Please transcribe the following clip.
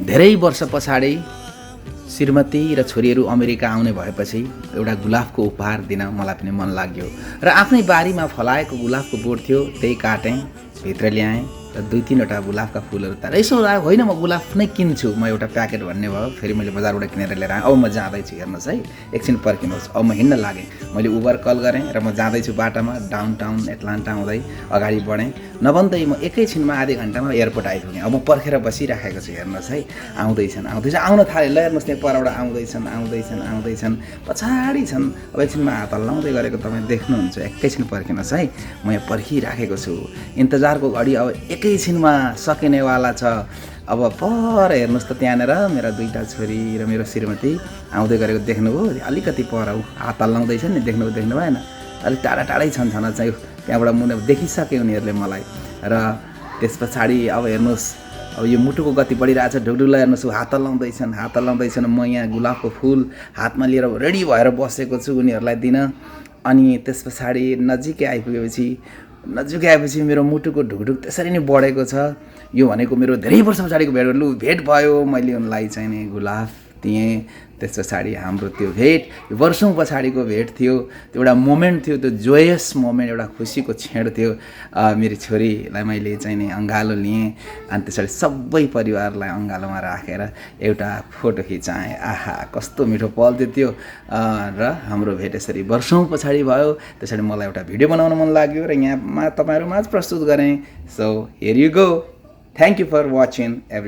धेरै वर्ष पछाडि श्रीमती र छोरीहरू अमेरिका आउने भएपछि एउटा गुलाबको उपहार दिन मलाई पनि मन लाग्यो र आफ्नै बारीमा फलाएको गुलाबको बोट थियो, त्यही काटेँ, भित्र ल्याएँ र 2-3 वटा गुलाबका फुलहरू तार यसो होइन म गुलाब नै किन्छु, म एउटा प्याकेट भन्ने भयो। फेरि मैले बजारबाट किनेर लिएर आएँ। अब म जाँदैछु, हेर्नुहोस् है, एकछिन पर्खिनुहोस्। अब म हिँड्न लागेँ। मैले उबर कल गरेँ र म जाँदैछु बाटामा, डाउनटाउन एटलान्टा आउँदै अगाडि बढेँ। नभन्दै म एकैछिनमा आधी घन्टामा एयरपोर्ट आइपुगेँ। अब म पर्खेर बसिराखेको छु, हेर्नुहोस् है, आउँदैछन् आउन थाले। ल हेर्नुहोस् त्यहाँ परबाट आउँदैछन्, पछाडि छन्। अब एकछिनमा हात हल्लाउँदै गरेको तपाईँ देख्नुहुन्छ। एकैछिन पर्खिनुहोस् है, म यहाँ पर्खिराखेको छु। इन्तजारको घडी अब एकैछिनमा सकिनेवाला छ। अब पर हेर्नुहोस् त, त्यहाँनिर मेरा 2टा छोरी र मेरो श्रीमती आउँदै गरेको देख्नुभयो। अलिकति पर हात हल्लाउँदैछ नि, देख्नु भएन? अलिक टाढै छन् चाहिँ त्यहाँबाट मुना देखिसक्यो उनीहरूले मलाई। र त्यस पछाडि अब हेर्नुहोस्, अब यो मुटुको गति बढिरहेछ, ढुकढुकलाई हेर्नुहोस्, हात हल्लाउँदैछन्। म यहाँ गुलाबको फुल हातमा लिएर रेडी भएर बसेको छु उनीहरूलाई दिन। अनि त्यस पछाडि नजिकै आएपछि मेरो मुटुको ढुकढुक त्यसरी नै बढेको छ। यो भनेको मेरो धेरै वर्ष पछाडिको भेट भयो। मैले उनलाई चाहिँ नि गुलाब दिएँ। त्यस पछाडि हाम्रो त्यो भेट वर्षौँ पछाडिको भेट थियो। त्यो एउटा मोमेन्ट थियो, त्यो जोयस मोमेन्ट, एउटा खुसीको क्षण थियो। मेरो छोरीलाई मैले चाहिँ नि अँगालो लिएँ अनि त्यसरी सबै परिवारलाई अँगालोमा राखेर एउटा फोटो खिचाएँ। आहा, कस्तो मिठो पल थियो त्यो। र हाम्रो भेट यसरी वर्षौँ पछाडि भयो। त्यसरी मलाई एउटा भिडियो बनाउन मन लाग्यो र यहाँ तपाईँहरूमाझ प्रस्तुत गरेँ। So here you go. Thank you for watching every